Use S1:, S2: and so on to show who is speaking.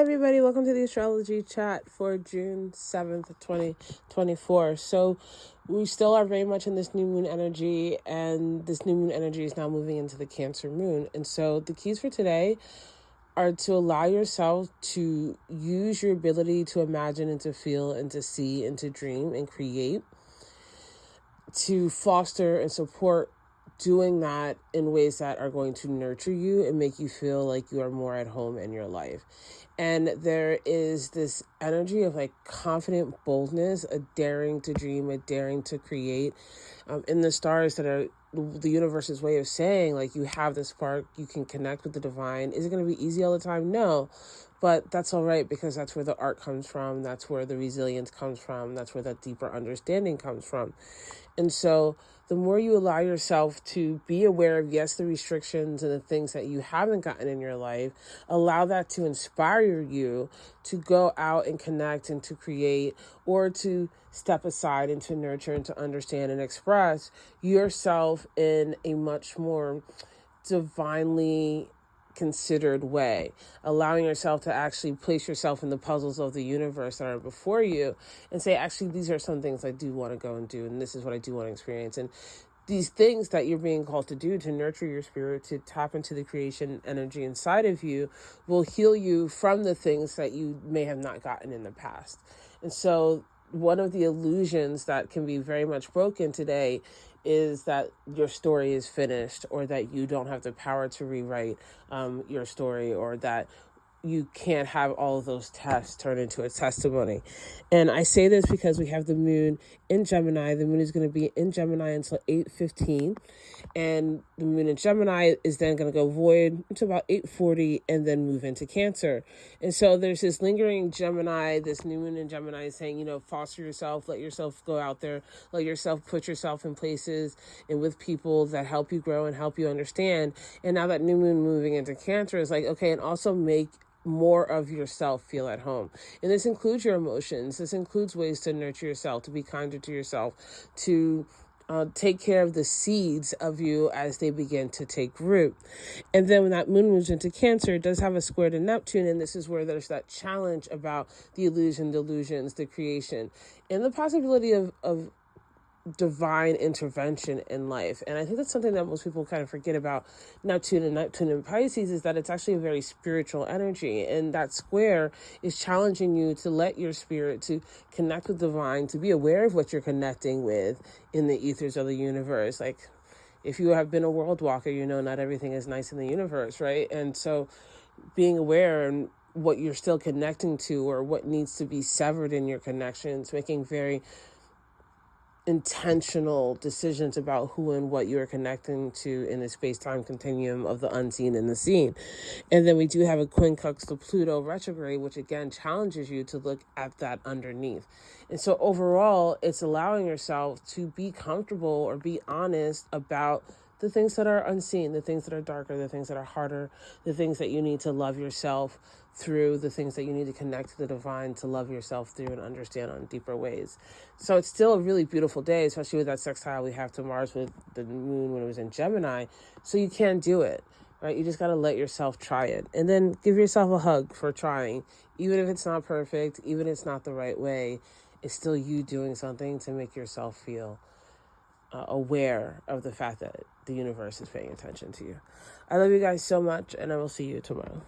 S1: everybody. Welcome to the Astrology Chat for June 7th, 2024. So we still are very much in this new moon energy, and this new moon energy is now moving into the Cancer moon. And so the keys for today are to allow yourself to use your ability to imagine and to feel and to see and to dream and create, to foster and support doing that in ways that are going to nurture you and make you feel like you are more at home in your life. And there is this energy of like confident boldness, a daring to dream, a daring to create in the stars that are the universe's way of saying, like, you have this spark, you can connect with the divine. Is it going to be easy all the time? No, but that's all right, because that's where the art comes from. That's where the resilience comes from. That's where that deeper understanding comes from. And so the more you allow yourself to be aware of, yes, the restrictions and the things that you haven't gotten in your life, allow that to inspire you to go out and connect and to create, or to step aside and to nurture and to understand and express yourself in a much more divinely considered way, allowing yourself to actually place yourself in the puzzles of the universe that are before you and say, actually, these are some things I do want to go and do, and this is what I do want to experience. And these things that you're being called to do, to nurture your spirit, to tap into the creation energy inside of you, will heal you from the things that you may have not gotten in the past. And so one of the illusions that can be very much broken today is that your story is finished, or that you don't have the power to rewrite your story, or that you can't have all of those tests turn into a testimony. And I say this because we have the moon in Gemini. The moon is going to be in Gemini until 8:15. And the moon in Gemini is then going to go void until about 8:40 and then move into Cancer. And so there's this lingering Gemini, this new moon in Gemini is saying, foster yourself, let yourself go out there, let yourself put yourself in places and with people that help you grow and help you understand. And now that new moon moving into Cancer is like, okay, and also make more of yourself feel at home. And this includes your emotions. This includes ways to nurture yourself, to be kinder to yourself, to take care of the seeds of you as they begin to take root. And then when that moon moves into Cancer, it does have a square to Neptune. And this is where there's that challenge about the illusion, delusions, the creation, and the possibility of divine intervention in life. And I think that's something that most people kind of forget about Neptune and Pisces, is that it's actually a very spiritual energy. And that square is challenging you to let your spirit to connect with divine, to be aware of what you're connecting with in the ethers of the universe. Like, if you have been a world walker, not everything is nice in the universe, right? And so being aware and what you're still connecting to, or what needs to be severed in your connections, making very intentional decisions about who and what you're connecting to in the space-time continuum of the unseen and the seen. And then we do have a quincunx to Pluto retrograde, which again challenges you to look at that underneath. And so overall, it's allowing yourself to be comfortable or be honest about the things that are unseen, the things that are darker, the things that are harder, the things that you need to love yourself through, the things that you need to connect to the divine to love yourself through and understand on deeper ways. So it's still a really beautiful day, especially with that sextile we have to Mars with the moon when it was in Gemini. So you can do it, right? You just got to let yourself try it, and then give yourself a hug for trying. Even if it's not perfect, even if it's not the right way, it's still you doing something to make yourself feel aware of the fact that the universe is paying attention to you. I love you guys so much, and I will see you tomorrow.